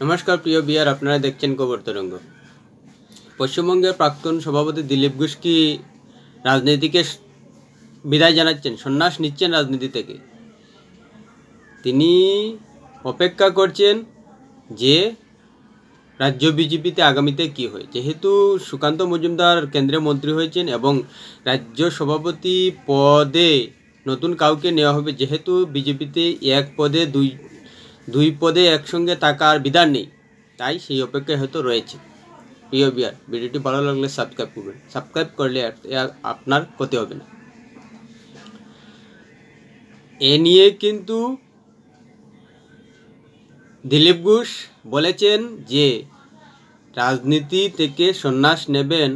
नमस्कार प्रिय बिहार अपनारा देखছেন खबर तरंग। পশ্চিমবঙ্গের প্রাক্তন সভাপতি দিলীপ ঘোষ কি রাজনীতি থেকে বিদায় জানাচ্ছেন, সন্ন্যাস নিচ্ছেন রাজনীতি থেকে। তিনি অপেক্ষা করছেন যে রাজ্য বিজেপিতে আগামীতে কি হয়। যেহেতু সুকান্ত মজুমদার কেন্দ্রীয় মন্ত্রী হয়েছেন এবং রাজ্য সভাপতি পদে নতুন কাউকে নেওয়া হবে, যেহেতু বিজেপিতে এক পদে দুই পদে একসঙ্গে থাকার বিধান নেই, তাই সেই অপেক্ষায় হয়তো রয়েছে। প্রিয় বিহার, ভিডিওটি ভালো লাগলে সাবস্ক্রাইব করবেন, সাবস্ক্রাইব করলে আপনার ক্ষতি হবে না। এ নিয়ে কিন্তু দিলীপ ঘোষ বলেছেন যে রাজনীতি থেকে সন্ন্যাস নেবেন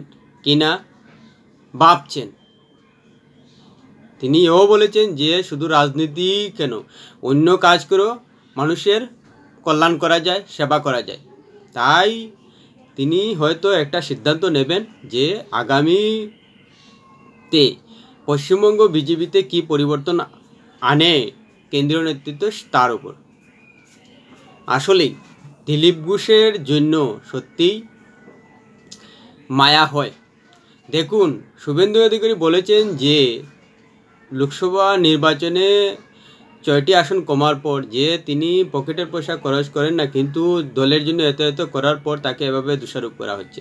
কিনা ভাবছেন। তিনি এও বলেছেন যে শুধু রাজনীতি কেন, অন্য কাজ করো, মানুষের কল্যাণ করা যায়, সেবা করা যায়। তাই তিনি হয়তো একটা সিদ্ধান্ত নেবেন যে আগামীতে পশ্চিমবঙ্গ বিজেপিতে কি পরিবর্তন আনে কেন্দ্রীয় নেতৃত্ব, তার উপর। আসলেই দিলীপ ঘোষের জন্য সত্যিই মায়া হয়। দেখুন, শুভেন্দু অধিকারী বলেছেন যে লোকসভা নির্বাচনে 6টি আসন কমার পর যে তিনি পকেটের পয়সা খরচ করেন না, কিন্তু দলের জন্য এত করার পর তাকে এভাবে দোষারোপ করা হচ্ছে।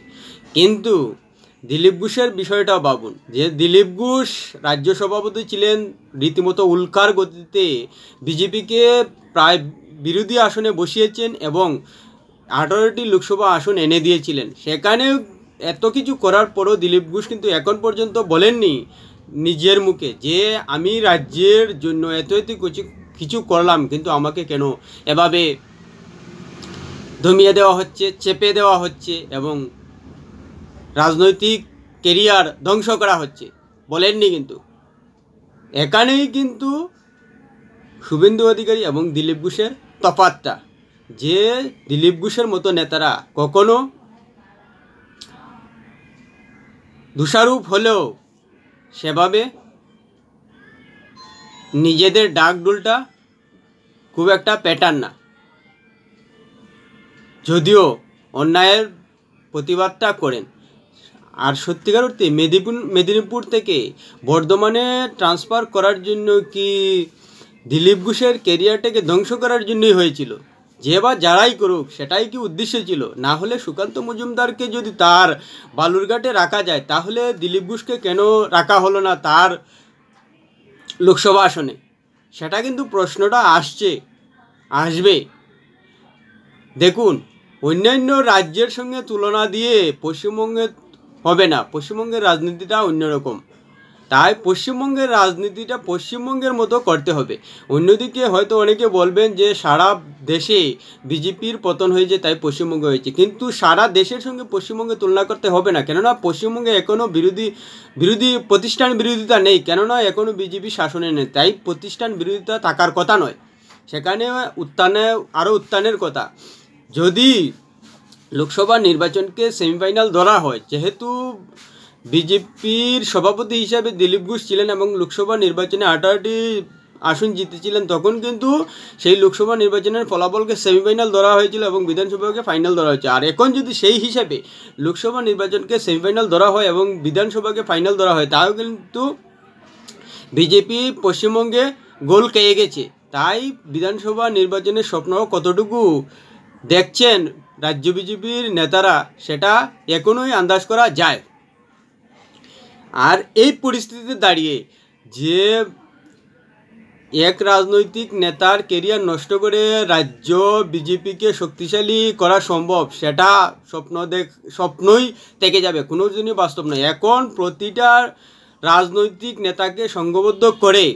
কিন্তু দিলীপ ঘোষের বিষয়টাও ভাবুন, যে দিলীপ ঘোষ রাজ্য সভাপতি ছিলেন, রীতিমতো উল্কার গতিতে বিজেপিকে প্রায় বিরোধী আসনে বসিয়েছেন এবং 18টি লোকসভা আসন এনে দিয়েছিলেন। সেখানে এত কিছু করার পরও দিলীপ ঘোষ কিন্তু এখন পর্যন্ত বলেননি নিজের মুখে যে আমি রাজ্যের জন্য এত কিছু করলাম, কিন্তু আমাকে কেন এভাবে দমিয়ে দেওয়া হচ্ছে, চেপে দেওয়া হচ্ছে এবং রাজনৈতিক কেরিয়ার ধ্বংস করা হচ্ছে, বলেননি। কিন্তু এখানেই কিন্তু শুভেন্দু অধিকারী এবং দিলীপ ঘোষের তফাৎটা, যে দিলীপ ঘোষের মতো নেতারা কখনো দোষারোপ হলেও সেভাবে নিজেদের ডাকডোলটা খুব একটা প্যাটার্ন না, যদিও অন্যায়ের প্রতিবাদটা করেন। আর সত্যিকার অর্থে মেদিনীপুর থেকে বর্ধমানে ট্রান্সফার করার জন্য কি দিলীপ ঘোষের কেরিয়ারটাকে ধ্বংস করার জন্যই হয়েছিল? যে বা যারাই করুক, সেটাই কি উদ্দেশ্য ছিল? না হলে সুকান্ত মজুমদারকে যদি তার বালুরঘাটে রাখা যায়, তাহলে দিলীপ ঘোষকে কেন রাখা হলো না তার লোকসভা আসনে? সেটা কিন্তু প্রশ্নটা আসবে। দেখুন, অন্যান্য রাজ্যের সঙ্গে তুলনা দিয়ে পশ্চিমবঙ্গে হবে না, পশ্চিমবঙ্গের রাজনীতিটা অন্যরকম। তাই পশ্চিমবঙ্গের রাজনীতিটা পশ্চিমবঙ্গের মতো করতে হবে। অন্যদিকে হয়তো অনেকে বলবেন যে সারা দেশে বিজেপির পতন হয়েছে তাই পশ্চিমবঙ্গে হয়েছে, কিন্তু সারা দেশের সঙ্গে পশ্চিমবঙ্গে তুলনা করতে হবে না। কেননা পশ্চিমবঙ্গে এখনও প্রতিষ্ঠান বিরোধিতা নেই, কেননা এখনও বিজেপি শাসনে নেই, তাই প্রতিষ্ঠান বিরোধিতা থাকার কথা নয়। সেখানে উত্থানের কথা। যদি লোকসভা নির্বাচনকে সেমিফাইনাল ধরা হয়, যেহেতু বিজেপির সভাপতি হিসাবে দিলীপ ঘোষ ছিলেন এবং লোকসভা নির্বাচনে 18টি আসন জিতেছিলেন, তখন কিন্তু সেই লোকসভা নির্বাচনের ফলাফলকে সেমিফাইনাল ধরা হয়েছিল এবং বিধানসভাকে ফাইনাল ধরা হয়েছে। আর এখন যদি সেই হিসাবে লোকসভা নির্বাচনকে সেমিফাইনাল ধরা হয় এবং বিধানসভাকে ফাইনাল ধরা হয়, তাও কিন্তু বিজেপি পশ্চিমবঙ্গে গোল খেয়ে গেছে। তাই বিধানসভা নির্বাচনের স্বপ্ন কতটুকু দেখছেন রাজ্য বিজেপির নেতারা, সেটা এখনোই আন্দাজ করা যায়। আর এই পরিস্থিতিতে দাঁড়িয়ে যে এক রাজনৈতিক নেতার কেরিয়ার নষ্ট করে রাজ্য বিজেপিকে শক্তিশালী করা সম্ভব, সেটা স্বপ্নই থেকে যাবে, কোনো দিনই বাস্তব নয়। এখন প্রতিটা রাজনৈতিক নেতাকে সংঘবদ্ধ করে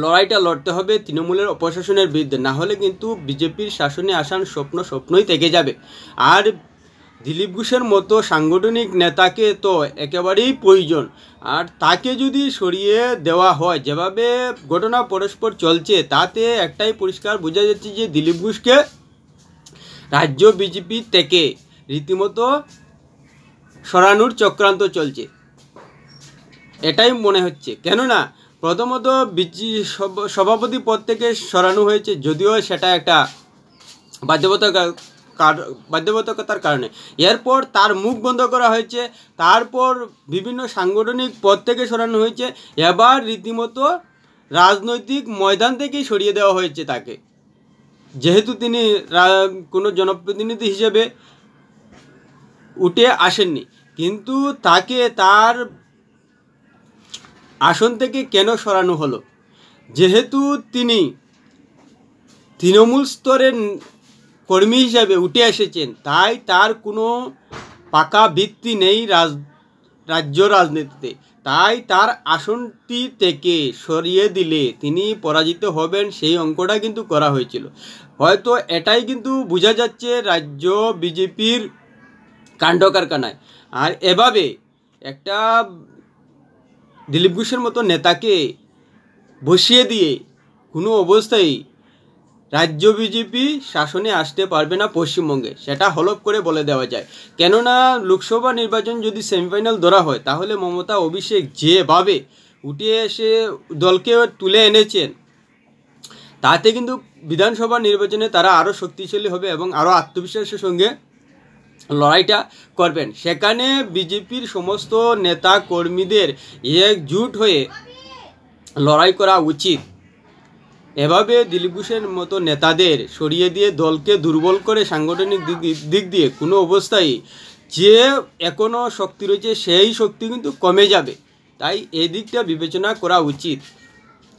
লড়াইটা লড়তে হবে তৃণমূলের অপশাসনের বিরুদ্ধে, না হলে কিন্তু বিজেপির শাসনে আসার স্বপ্নই থেকে যাবে। আর দিলীপ ঘোষের মতো সাংগঠনিক নেতাকে তো একেবারেই প্রয়োজন। আর তাকে যদি সরিয়ে দেওয়া হয়, যেভাবে ঘটনা পরস্পর চলছে, তাতে একটাই পরিষ্কার বোঝা যাচ্ছে যে দিলীপ ঘোষকে রাজ্য বিজেপি থেকে রীতিমতো সরানোর চক্রান্ত চলছে, এটাই মনে হচ্ছে। কেননা প্রথমত সভাপতি পদ থেকে সরানো হয়েছে, যদিও সেটা একটা বাধ্যবাধকতা বাধ্যবাধকতার কারণে। এরপর তার মুখ বন্ধ করা হয়েছে, তারপর বিভিন্ন সাংগঠনিক পদ থেকে সরানো হয়েছে, এবার রীতিমতো রাজনৈতিক ময়দান থেকেই সরিয়ে দেওয়া হয়েছে তাকে, যেহেতু তিনি কোনো জনপ্রতিনিধি হিসেবে উঠে আসেননি। কিন্তু তাকে তার আসন থেকে কেন সরানো হলো? যেহেতু তিনি তৃণমূল স্তরের কর্মী হিসাবে উঠে এসেছেন, তাই তার কোনো পাকা ভিত্তি নেই রাজ্য রাজনীতিতে, তাই তার আসনটি থেকে সরিয়ে দিলে তিনি পরাজিত হবেন, সেই অঙ্কটা কিন্তু করা হয়েছিল। হয়তো এটাই কিন্তু বোঝা যাচ্ছে রাজ্য বিজেপির কাণ্ড কারখানায়। আর এভাবে একটা দিলীপ ঘোষের মতো নেতাকে বসিয়ে দিয়ে কোনো অবস্থায় রাজ্য বিজেপি শাসনে আসতে পারবে না পশ্চিমবঙ্গে, সেটা হলফ করে বলে দেওয়া যায়। কেননা লোকসভা নির্বাচন যদি সেমিফাইনাল ধরা হয়, তাহলে মমতা অভিষেক যেভাবে উঠে এসে দলকে তুলে এনেছেন, তাতে কিন্তু বিধানসভা নির্বাচনে তারা আরও শক্তিশালী হবে এবং আরও আত্মবিশ্বাসের সঙ্গে লড়াইটা করবেন। সেখানে বিজেপির সমস্ত নেতা কর্মীদের একজুট হয়ে লড়াই করা উচিত। এভাবে দিলীপ ঘোষের মতো নেতাদের সরিয়ে দিয়ে দলকে দুর্বল করে সাংগঠনিক দিক দিয়ে কোনো অবস্থায় যে এখনও শক্তি রয়েছে, সেই শক্তি কিন্তু কমে যাবে। তাই এই দিকটা বিবেচনা করা উচিত।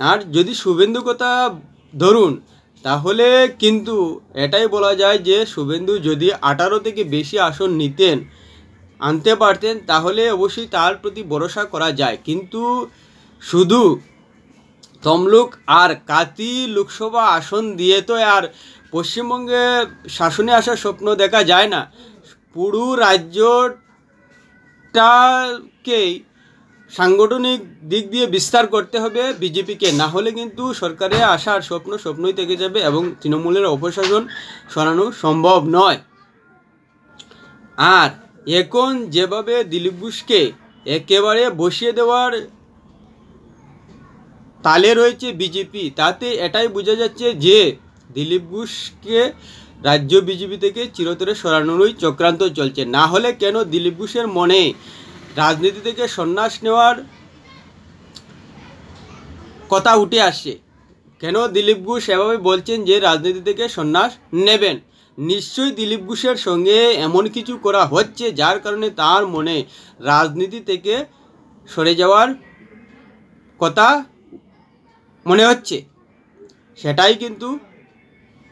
আর যদি শুভেন্দু কথা ধরুন, তাহলে কিন্তু এটাই বলা যায় যে শুভেন্দু যদি 18 থেকে বেশি আসন আনতে পারতেন, তাহলে অবশ্যই তার প্রতি ভরসা করা যায়। কিন্তু শুধু তমলুক আর কাতি লোকসভা আসন দিয়ে তো আর পশ্চিমবঙ্গে শাসনে আসার স্বপ্ন দেখা যায় না। পুরো রাজ্যটাকেই সাংগঠনিক দিক দিয়ে বিস্তার করতে হবে বিজেপিকে, না হলে কিন্তু সরকারে আসার স্বপ্নই থেকে যাবে এবং তৃণমূলের অপশাসন সরানো সম্ভব নয়। আর এখন যেভাবে দিলীপ ঘোষকে একেবারে বসিয়ে দেওয়ার তালে রয়েছে বিজেপি, তাতে এটাই বোঝা যাচ্ছে যে দিলীপ ঘোষকে রাজ্য বিজেপি থেকে চিরতরে সরানোরই চক্রান্ত চলছে। না হলে কেন দিলীপ ঘোষের মনে রাজনীতি থেকে সন্ন্যাস নেওয়ার কথা উঠে আসছে? কেন দিলীপ ঘোষ এভাবে বলছেন যে রাজনীতি থেকে সন্ন্যাস নেবেন? নিশ্চয়ই দিলীপ ঘোষের সঙ্গে এমন কিছু করা হচ্ছে যার কারণে তার মনে রাজনীতি থেকে সরে যাওয়ার কথা মনে হচ্ছে। সেটাই কিন্তু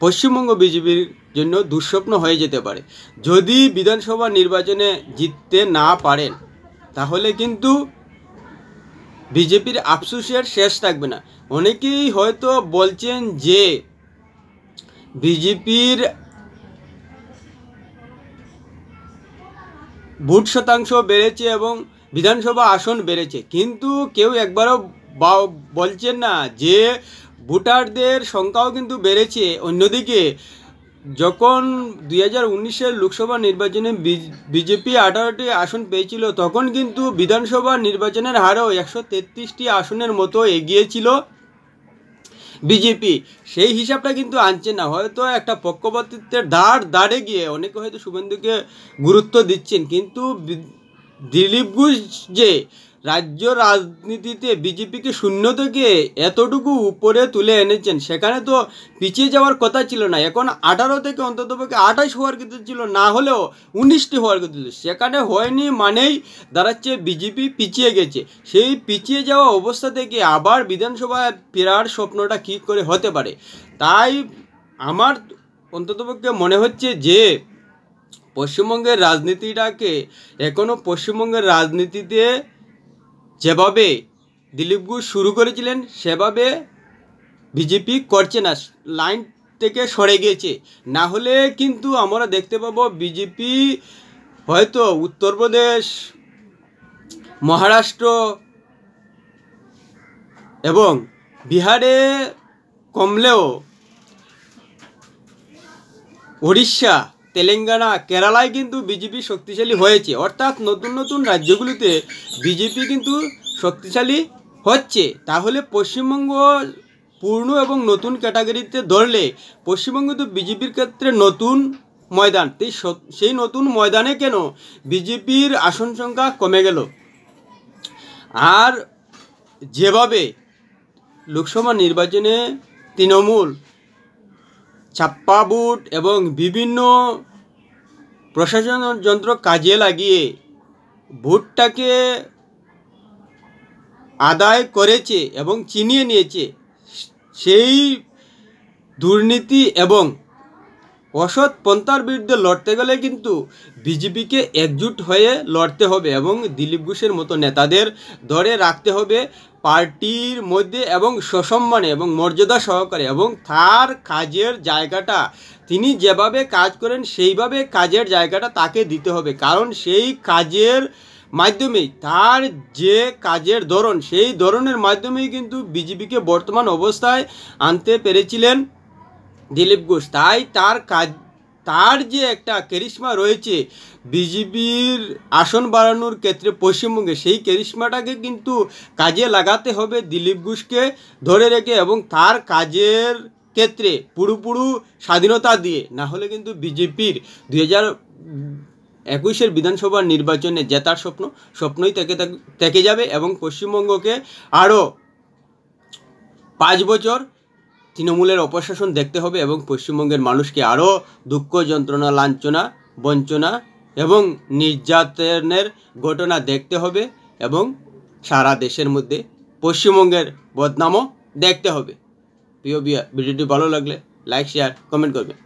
পশ্চিমবঙ্গ বিজেপির জন্য দুঃস্বপ্ন হয়ে যেতে পারে। যদি বিধানসভা নির্বাচনে জিততে না পারেন, তাহলে কিন্তু বিজেপির আফসোসের শেষ থাকবে না। অনেকেই হয়তো বলছেন যে বিজেপির ভোট শতাংশ বেড়েছে এবং বিধানসভা আসন বেড়েছে, কিন্তু কেউ একবারও বলছেন না যে ভোটারদের সংখ্যাও কিন্তু বেড়েছে। অন্যদিকে যখন 2019-এর লোকসভা নির্বাচনে বিজেপি 18টি আসন পেয়েছিল, তখন কিন্তু বিধানসভা নির্বাচনের হারেও 133টি আসনের মতো এগিয়েছিল বিজেপি। সেই হিসাবটা কিন্তু আনছে না। হয়তো একটা পক্ষপাতিত্বের দাঁড়ে গিয়ে অনেকে হয়তো শুভেন্দুকে গুরুত্ব দিচ্ছেন, কিন্তু দিলীপ ঘোষ যে রাজ্য রাজনীতিতে বিজেপিকে শূন্য থেকে এতটুকু উপরে তুলে এনেছেন, সেখানে তো পিছিয়ে যাওয়ার কথা ছিল না। এখন 18 থেকে অন্ততপক্ষে 28 হওয়ার কথা ছিল, না হলেও 19টি হওয়ার কথা ছিল। সেখানে হয়নি মানেই দাঁড়াচ্ছে বিজেপি পিছিয়ে গেছে। সেই পিছিয়ে যাওয়া অবস্থা থেকে আবার বিধানসভায় ফেরার স্বপ্নটা কী করে হতে পারে? তাই আমার অন্ততপক্ষে মনে হচ্ছে যে পশ্চিমবঙ্গের রাজনীতিটাকে এখনও পশ্চিমবঙ্গের রাজনীতিতে যেভাবে দিলীপ ঘোষ শুরু করেছিলেন সেভাবে বিজেপি করছে না, লাইন থেকে সরে গিয়েছে। না হলে কিন্তু আমরা দেখতে পাবো বিজেপি হয়তো উত্তরপ্রদেশ, মহারাষ্ট্র এবং বিহারে কমলেও উড়িষ্যা, তেলেঙ্গানা, কেরালায় কিন্তু বিজেপি শক্তিশালী হয়েছে। অর্থাৎ নতুন নতুন রাজ্যগুলিতে বিজেপি কিন্তু শক্তিশালী হচ্ছে। তাহলে পশ্চিমবঙ্গ পূর্ণ এবং নতুন ক্যাটাগরিতে ধরলে পশ্চিমবঙ্গ তো বিজেপির ক্ষেত্রে নতুন ময়দান, সেই নতুন ময়দানে কেন বিজেপির আসন সংখ্যা কমে গেল? আর যেভাবে লোকসভা নির্বাচনে তৃণমূল ছাপ্পা ভোট এবং বিভিন্ন প্রশাসন যন্ত্র কাজে লাগিয়ে ভোটটাকে আদায় করেছে এবং ছিনিয়ে নিয়েছে, সেই দুর্নীতি এবং অসৎ পন্থার বিরুদ্ধে লড়তে গেলে কিন্তু বিজেপিকে একজুট হয়ে লড়তে হবে এবং দিলীপ ঘোষের মতো নেতাদের ধরে রাখতে হবে পার্টির মধ্যে এবং সসম্মানে এবং মর্যাদা সহকারে, এবং তার কাজের জায়গাটা তিনি যেভাবে কাজ করেন সেইভাবে কাজের জায়গাটা তাকে দিতে হবে। কারণ সেই কাজের মাধ্যমেই, তার যে কাজের ধরন, সেই ধরনের মাধ্যমেই কিন্তু বিজেপিকে বর্তমান অবস্থায় আনতে পেরেছিলেন দিলীপ ঘোষ। তাই তার যে একটা ক্যারিশমা রয়েছে বিজেপির আসন বাড়ানোর ক্ষেত্রে পশ্চিমবঙ্গে, সেই ক্যারিশমাটাকে কিন্তু কাজে লাগাতে হবে দিলীপ ঘোষকে ধরে রেখে এবং তার কাজের ক্ষেত্রে পুরোপুরি স্বাধীনতা দিয়ে। না হলে কিন্তু বিজেপির 2021 বিধানসভা নির্বাচনে জেতার স্বপ্নই থেকে যাবে এবং পশ্চিমবঙ্গকে আরও 5 বছর তৃণমূলের অপশাসন দেখতে হবে এবং পশ্চিমবঙ্গের মানুষকে আরও দুঃখ, যন্ত্রণা, লাঞ্ছনা, বঞ্চনা এবং নির্যাতনের ঘটনা দেখতে হবে এবং সারা দেশের মধ্যে পশ্চিমবঙ্গের বদনামও দেখতে হবে। প্রিয় ভিডিওটি ভালো লাগলে লাইক, শেয়ার, কমেন্ট করবেন।